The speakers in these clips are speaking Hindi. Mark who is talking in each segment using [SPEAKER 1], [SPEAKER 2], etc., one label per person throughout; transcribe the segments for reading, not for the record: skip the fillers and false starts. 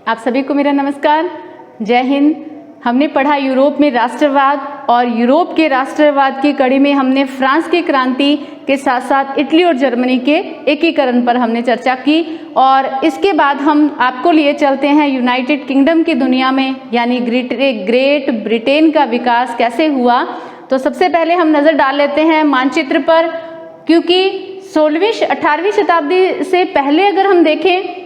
[SPEAKER 1] आप सभी को मेरा नमस्कार, जय हिंद। हमने पढ़ा यूरोप में राष्ट्रवाद, और यूरोप के राष्ट्रवाद की कड़ी में हमने फ्रांस की क्रांति के साथ साथ इटली और जर्मनी के एकीकरण पर हमने चर्चा की। और इसके बाद हम आपको लिए चलते हैं यूनाइटेड किंगडम की दुनिया में, यानी ग्रेट ब्रिटेन का विकास कैसे हुआ। तो सबसे पहले हम नज़र डाल लेते हैं मानचित्र पर, क्योंकि 16वीं-18वीं शताब्दी से पहले अगर हम देखें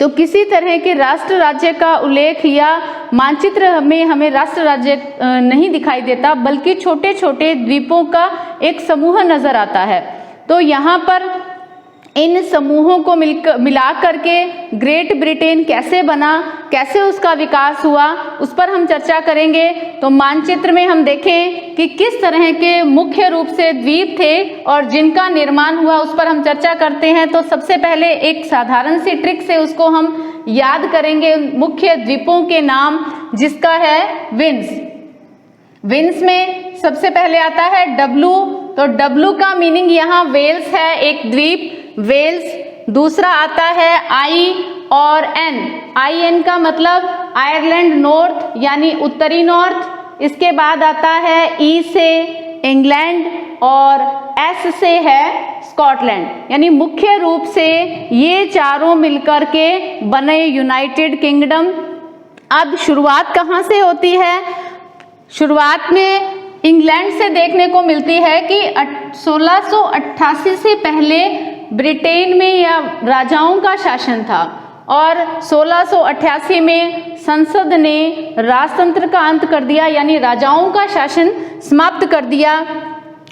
[SPEAKER 1] तो किसी तरह के राष्ट्र राज्य का उल्लेख या मानचित्र में हमें राष्ट्र राज्य नहीं दिखाई देता, बल्कि छोटे छोटे द्वीपों का एक समूह नजर आता है। तो यहाँ पर इन समूहों को मिला करके ग्रेट ब्रिटेन कैसे बना, कैसे उसका विकास हुआ, उस पर हम चर्चा करेंगे। तो मानचित्र में हम देखें कि किस तरह के मुख्य रूप से द्वीप थे और जिनका निर्माण हुआ, उस पर हम चर्चा करते हैं। तो सबसे पहले एक साधारण सी ट्रिक से उसको हम याद करेंगे, मुख्य द्वीपों के नाम, जिसका है विंस। विंस में सबसे पहले आता है डब्लू। तो डब्लू का मीनिंग यहाँ वेल्स है, एक द्वीप वेल्स। दूसरा आता है आई और एन। आई एन का मतलब आयरलैंड नॉर्थ, यानी उत्तरी नॉर्थ। इसके बाद आता है ई से इंग्लैंड और एस से है स्कॉटलैंड। यानी मुख्य रूप से ये चारों मिलकर के बने यूनाइटेड किंगडम। अब शुरुआत कहाँ से होती है? शुरुआत में इंग्लैंड से देखने को मिलती है कि 1688 से पहले ब्रिटेन में या राजाओं का शासन था, और 1688 में संसद ने राजतंत्र का अंत कर दिया, यानी राजाओं का शासन समाप्त कर दिया,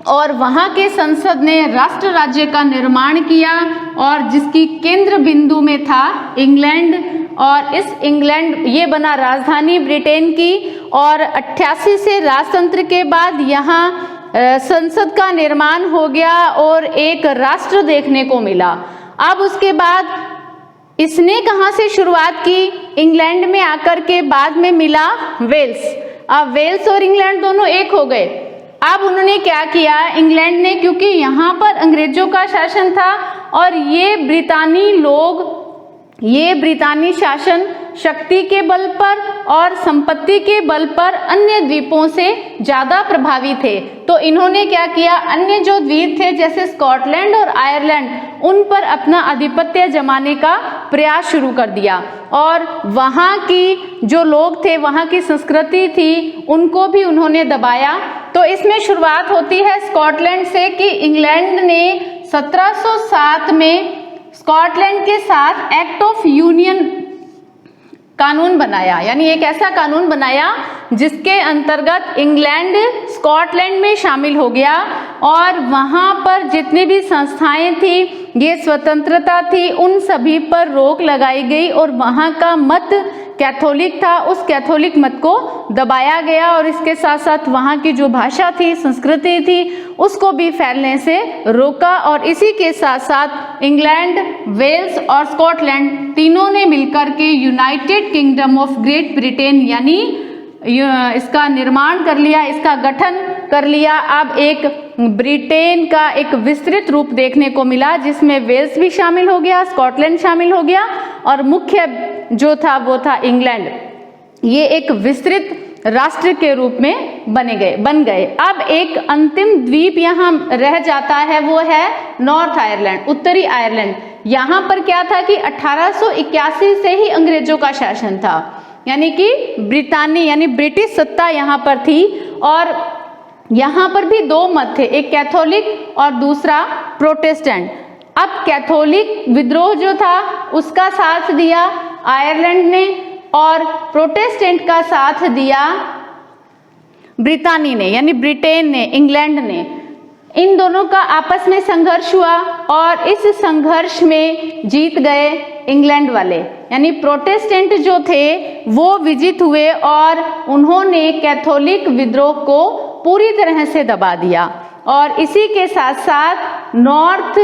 [SPEAKER 1] और वहाँ के संसद ने राष्ट्र राज्य का निर्माण किया, और जिसकी केंद्र बिंदु में था इंग्लैंड। और इस इंग्लैंड ये बना राजधानी ब्रिटेन की। और 88 से राजतंत्र के बाद यहाँ संसद का निर्माण हो गया और एक राष्ट्र देखने को मिला। अब उसके बाद इसने कहाँ से शुरुआत की? इंग्लैंड में आकर के बाद में मिला वेल्स। अब वेल्स और इंग्लैंड दोनों एक हो गए। अब उन्होंने क्या किया इंग्लैंड ने, क्योंकि यहाँ पर अंग्रेजों का शासन था और ये ब्रितानी शासन शक्ति के बल पर और संपत्ति के बल पर अन्य द्वीपों से ज्यादा प्रभावी थे। तो इन्होंने क्या किया, अन्य जो द्वीप थे जैसे स्कॉटलैंड और आयरलैंड, उन पर अपना आधिपत्य जमाने का प्रयास शुरू कर दिया, और वहाँ की जो लोग थे, वहाँ की संस्कृति थी, उनको भी उन्होंने दबाया। तो इसमें शुरुआत होती है स्कॉटलैंड से कि इंग्लैंड ने 1707 में स्कॉटलैंड के साथ एक्ट ऑफ यूनियन कानून बनाया, यानी एक ऐसा कानून बनाया जिसके अंतर्गत इंग्लैंड स्कॉटलैंड में शामिल हो गया, और वहाँ पर जितनी भी संस्थाएं थी, ये स्वतंत्रता थी, उन सभी पर रोक लगाई गई, और वहाँ का मत कैथोलिक था, उस कैथोलिक मत को दबाया गया, और इसके साथ साथ वहाँ की जो भाषा थी, संस्कृति थी, उसको भी फैलने से रोका। और इसी के साथ साथ इंग्लैंड, वेल्स और स्कॉटलैंड तीनों ने मिलकर के United kingdom of great Britain यानी इसका निर्माण कर लिया, इसका गठन कर लिया। अब एक ब्रिटेन का एक विस्तृत रूप देखने को मिला, जिसमें वेल्स भी शामिल हो गया, स्कॉटलैंड शामिल हो गया, और मुख्य जो था वो था इंग्लैंड। ये एक विस्तृत राष्ट्र के रूप में बन गए। अब एक अंतिम द्वीप यहाँ रह जाता है, वो है नॉर्थ आयरलैंड, उत्तरी आयरलैंड। यहाँ पर क्या था कि 1881 से ही अंग्रेजों का शासन था, यानी कि ब्रिटानी यानी ब्रिटिश सत्ता यहाँ पर थी, और यहाँ पर भी दो मत थे, एक कैथोलिक और दूसरा प्रोटेस्टेंट। अब कैथोलिक विद्रोह जो था उसका साथ दिया आयरलैंड ने, और प्रोटेस्टेंट का साथ दिया ब्रिटानी ने, यानी ब्रिटेन ने, इंग्लैंड ने। इन दोनों का आपस में संघर्ष हुआ, और इस संघर्ष में जीत गए इंग्लैंड वाले, यानी प्रोटेस्टेंट जो थे वो विजित हुए, और उन्होंने कैथोलिक विद्रोह को पूरी तरह से दबा दिया। और इसी के साथ साथ नॉर्थ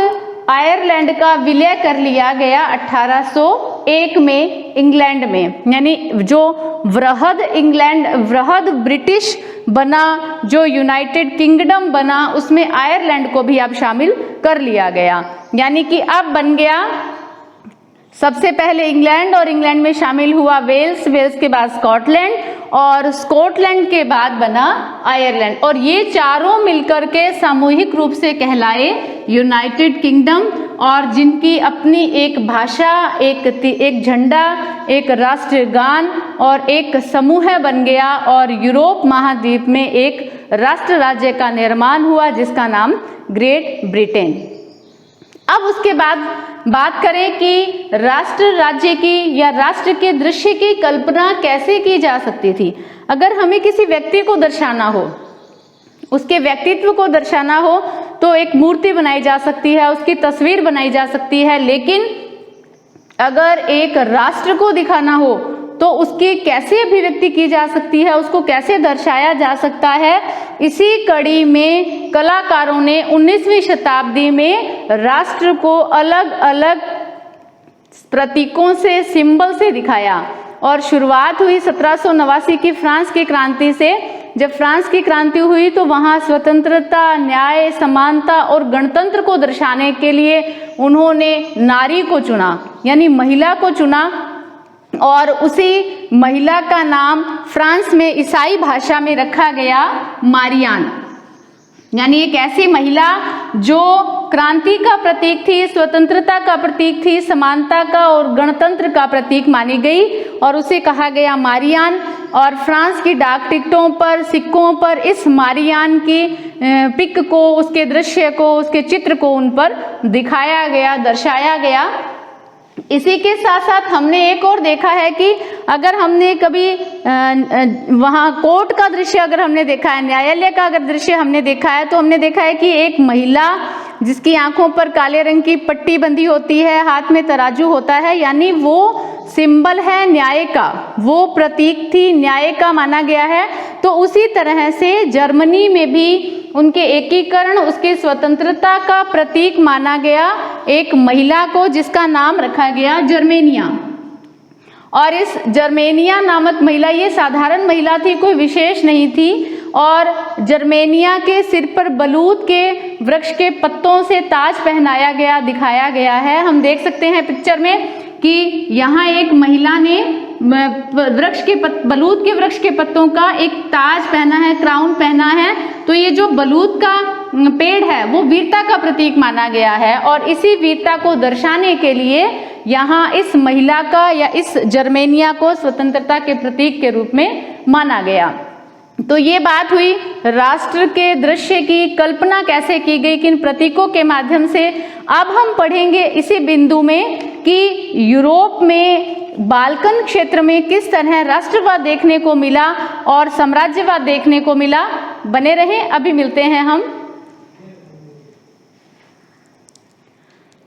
[SPEAKER 1] आयरलैंड का विलय कर लिया गया 1801 में इंग्लैंड में, यानी जो वृहद ब्रिटिश बना, जो यूनाइटेड किंगडम बना, उसमें आयरलैंड को भी अब शामिल कर लिया गया। यानी कि अब बन गया सबसे पहले इंग्लैंड, और इंग्लैंड में शामिल हुआ वेल्स, वेल्स के बाद स्कॉटलैंड, और स्कॉटलैंड के बाद बना आयरलैंड। और ये चारों मिलकर के सामूहिक रूप से कहलाए यूनाइटेड किंगडम, और जिनकी अपनी एक भाषा, एक झंडा, एक राष्ट्रगान और एक समूह बन गया, और यूरोप महाद्वीप में एक राष्ट्र राज्य का निर्माण हुआ जिसका नाम ग्रेट ब्रिटेन। अब उसके बाद बात करें कि राष्ट्र राज्य की या राष्ट्र के दृश्य की कल्पना कैसे की जा सकती थी। अगर हमें किसी व्यक्ति को दर्शाना हो, उसके व्यक्तित्व को दर्शाना हो, तो एक मूर्ति बनाई जा सकती है, उसकी तस्वीर बनाई जा सकती है, लेकिन अगर एक राष्ट्र को दिखाना हो तो उसकी कैसे अभिव्यक्ति की जा सकती है, उसको कैसे दर्शाया जा सकता है। इसी कड़ी में कलाकारों ने 19वीं शताब्दी में राष्ट्र को अलग अलग प्रतीकों से, सिंबल से दिखाया। और शुरुआत हुई 1789 की फ्रांस की क्रांति से। जब फ्रांस की क्रांति हुई तो वहाँ स्वतंत्रता, न्याय, समानता और गणतंत्र को दर्शाने के लिए उन्होंने नारी को चुना, यानी महिला को चुना, और उसी महिला का नाम फ्रांस में ईसाई भाषा में रखा गया मारियान, यानी एक ऐसी महिला जो क्रांति का प्रतीक थी, स्वतंत्रता का प्रतीक थी, समानता का और गणतंत्र का प्रतीक मानी गई, और उसे कहा गया मारियान। और फ्रांस की डाक टिकटों पर, सिक्कों पर इस मारियान की पिक को, उसके दृश्य को, उसके चित्र को उन पर दिखाया गया, दर्शाया गया। इसी के साथ साथ हमने एक और देखा है कि अगर हमने कभी वहाँ कोर्ट का दृश्य अगर हमने देखा है, न्यायालय का अगर दृश्य हमने देखा है, तो हमने देखा है कि एक महिला जिसकी आंखों पर काले रंग की पट्टी बंधी होती है, हाथ में तराजू होता है, यानी वो सिंबल है न्याय का, वो प्रतीक थी, न्याय का माना गया है। तो उसी तरह से जर्मनी में भी उनके एकीकरण, उसकी स्वतंत्रता का प्रतीक माना गया एक महिला को, जिसका नाम रखा गया जर्मेनिया। और इस जर्मेनिया नामक महिला ये साधारण महिला थी, कोई विशेष नहीं थी, और जर्मेनिया के सिर पर बलूत के वृक्ष के पत्तों से ताज पहनाया गया, दिखाया गया है। हम देख सकते हैं पिक्चर में कि यहाँ एक महिला ने बलूत के वृक्ष के पत्तों का एक ताज पहना है, क्राउन पहना है। तो ये जो बलूत का पेड़ है वो वीरता का प्रतीक माना गया है, और इसी वीरता को दर्शाने के लिए यहाँ इस महिला का या इस जर्मेनिया को स्वतंत्रता के प्रतीक के रूप में माना गया। तो ये बात हुई राष्ट्र के दृश्य की कल्पना कैसे की गई, किन प्रतीकों के माध्यम से। अब हम पढ़ेंगे इसी बिंदु में कि यूरोप में बाल्कन क्षेत्र में किस तरह राष्ट्रवाद देखने को मिला और साम्राज्यवाद देखने को मिला। बने रहें, अभी मिलते हैं हम।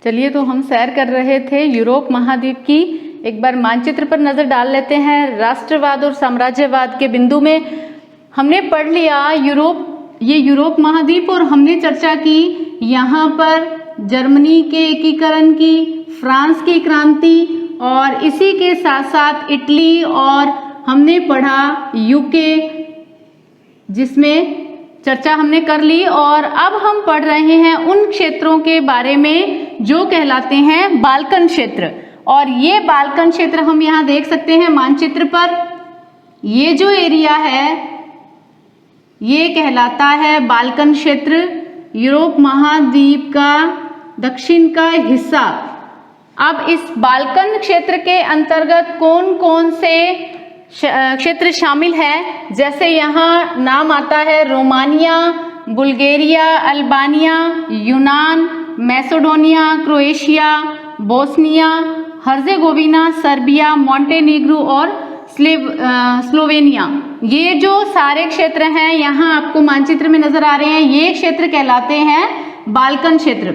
[SPEAKER 1] चलिए, तो हम सैर कर रहे थे यूरोप महाद्वीप की। एक बार मानचित्र पर नजर डाल लेते हैं। राष्ट्रवाद और साम्राज्यवाद के बिंदु में हमने पढ़ लिया ये यूरोप महाद्वीप, और हमने चर्चा की यहाँ पर जर्मनी के एकीकरण की, फ्रांस की क्रांति, और इसी के साथ साथ इटली, और हमने पढ़ा यूके, जिसमें चर्चा हमने कर ली। और अब हम पढ़ रहे हैं उन क्षेत्रों के बारे में जो कहलाते हैं बाल्कन क्षेत्र। और ये बाल्कन क्षेत्र हम यहाँ देख सकते हैं मानचित्र पर। ये जो एरिया है ये कहलाता है बाल्कन क्षेत्र, यूरोप महाद्वीप का दक्षिण का हिस्सा। अब इस बाल्कन क्षेत्र के अंतर्गत कौन कौन से क्षेत्र शामिल हैं, जैसे यहाँ नाम आता है रोमानिया, बुल्गारिया, अल्बानिया, यूनान, Macedonia, Croatia, Bosnia, Herzegovina, Serbia, Montenegro और स्लोवेनिया। ये जो सारे क्षेत्र हैं यहाँ आपको मानचित्र में नजर आ रहे हैं, ये क्षेत्र कहलाते हैं बाल्कन क्षेत्र,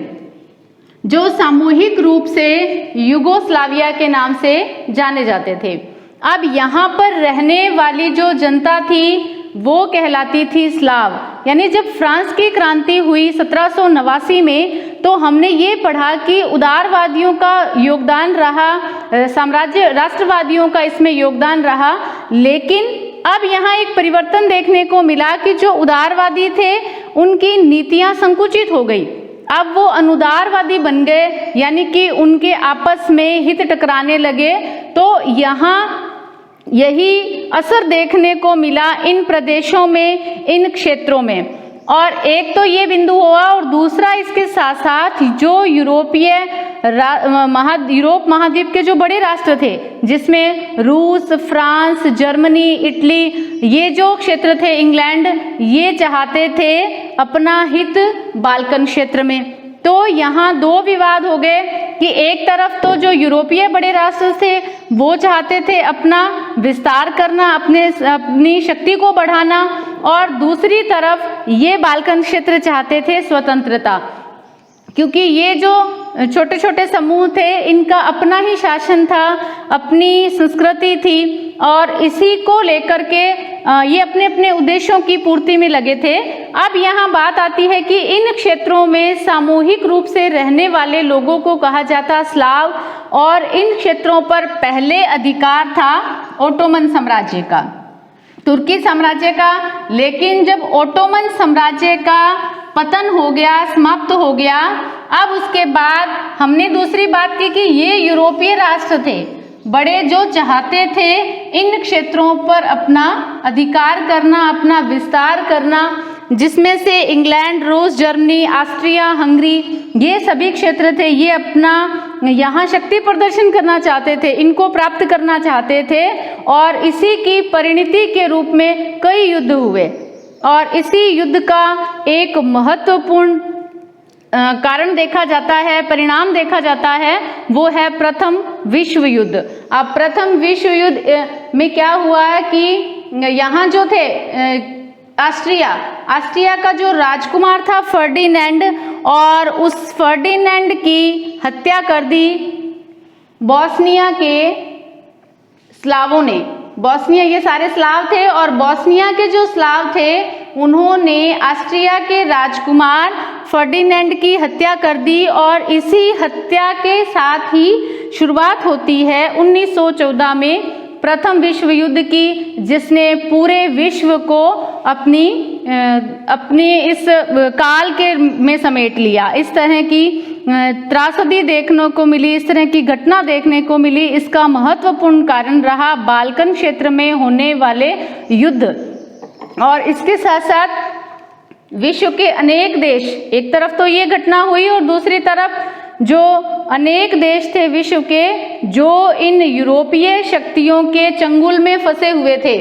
[SPEAKER 1] जो सामूहिक रूप से युगोस्लाविया के नाम से जाने जाते थे। अब यहाँ पर रहने वाली जो जनता थी वो कहलाती थी स्लाव। यानी जब फ्रांस की क्रांति हुई 1789 में, तो हमने ये पढ़ा कि उदारवादियों का योगदान रहा, राष्ट्रवादियों का इसमें योगदान रहा। लेकिन अब यहाँ एक परिवर्तन देखने को मिला कि जो उदारवादी थे उनकी नीतियाँ संकुचित हो गई। अब वो अनुदारवादी बन गए, यानी कि उनके आपस में हित टकराने लगे। तो यहाँ यही असर देखने को मिला इन प्रदेशों में, इन क्षेत्रों में। और एक तो ये बिंदु हुआ, और दूसरा इसके साथ साथ जो यूरोप महाद्वीप के जो बड़े राष्ट्र थे, जिसमें रूस, फ्रांस, जर्मनी, इटली, ये जो क्षेत्र थे, इंग्लैंड, ये चाहते थे अपना हित बाल्कन क्षेत्र में। तो यहाँ दो विवाद हो गए कि एक तरफ तो जो यूरोपीय बड़े राष्ट्र थे वो चाहते थे अपना विस्तार करना, अपनी शक्ति को बढ़ाना, और दूसरी तरफ ये बाल्कन क्षेत्र चाहते थे स्वतंत्रता, क्योंकि ये जो छोटे छोटे समूह थे इनका अपना ही शासन था, अपनी संस्कृति थी, और इसी को लेकर के ये अपने अपने उद्देश्यों की पूर्ति में लगे थे। अब यहाँ बात आती है कि इन क्षेत्रों में सामूहिक रूप से रहने वाले लोगों को कहा जाता स्लाव, और इन क्षेत्रों पर पहले अधिकार था ओटोमन साम्राज्य का, तुर्की साम्राज्य का। लेकिन जब ओटोमन साम्राज्य का पतन हो गया, समाप्त हो गया, अब उसके बाद हमने दूसरी बात की कि ये यूरोपीय राष्ट्र थे बड़े, जो चाहते थे इन क्षेत्रों पर अपना अधिकार करना, अपना विस्तार करना, जिसमें से इंग्लैंड, रूस, जर्मनी, ऑस्ट्रिया, हंगरी, ये सभी क्षेत्र थे। ये अपना यहाँ शक्ति प्रदर्शन करना चाहते थे, इनको प्राप्त करना चाहते थे, और इसी की परिणति के रूप में कई युद्ध हुए। और इसी युद्ध का एक महत्वपूर्ण कारण देखा जाता है, परिणाम देखा जाता है, वो है प्रथम विश्व युद्ध। अब प्रथम विश्व युद्ध में क्या हुआ है कि यहाँ जो थे ऑस्ट्रिया का जो राजकुमार था फर्डिनेंड, और उस फर्डिनेंड की हत्या कर दी बोस्निया के स्लावों ने। बोस्निया, ये सारे स्लाव थे, और बोस्निया के जो स्लाव थे उन्होंने ऑस्ट्रिया के राजकुमार फर्डिनेंड की हत्या कर दी, और इसी हत्या के साथ ही शुरुआत होती है 1914 में प्रथम विश्व युद्ध की, जिसने पूरे विश्व को अपनी इस काल के में समेट लिया। इस तरह की त्रासदी देखने को मिली, इस तरह की घटना देखने को मिली। इसका महत्वपूर्ण कारण रहा बाल्कन क्षेत्र में होने वाले युद्ध। और इसके साथ साथ विश्व के अनेक देश, एक तरफ तो ये घटना हुई, और दूसरी तरफ जो अनेक देश थे विश्व के, जो इन यूरोपीय शक्तियों के चंगुल में फंसे हुए थे।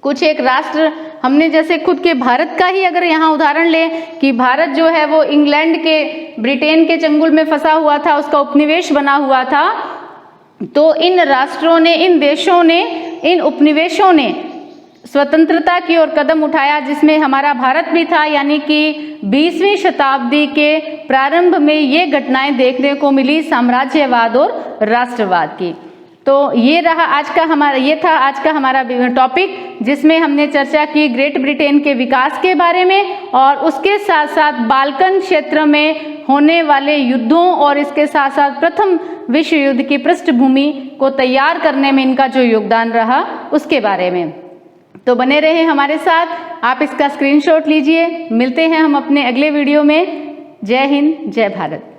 [SPEAKER 1] कुछ एक राष्ट्र, हमने जैसे खुद के भारत का ही अगर यहाँ उदाहरण लें कि भारत जो है वो इंग्लैंड के, ब्रिटेन के चंगुल में फंसा हुआ था, उसका उपनिवेश बना हुआ था। तो इन राष्ट्रों ने, इन देशों ने, इन उपनिवेशों ने स्वतंत्रता की ओर कदम उठाया, जिसमें हमारा भारत भी था। यानी कि 20वीं शताब्दी के प्रारंभ में ये घटनाएं देखने को मिली साम्राज्यवाद और राष्ट्रवाद की। तो ये था आज का हमारा टॉपिक, जिसमें हमने चर्चा की ग्रेट ब्रिटेन के विकास के बारे में, और उसके साथ साथ बाल्कन क्षेत्र में होने वाले युद्धों, और इसके साथ साथ प्रथम विश्व युद्ध की पृष्ठभूमि को तैयार करने में इनका जो योगदान रहा उसके बारे में। तो बने रहे हमारे साथ, आप इसका स्क्रीनशॉट लीजिए। मिलते हैं हम अपने अगले वीडियो में। जय हिंद, जय भारत।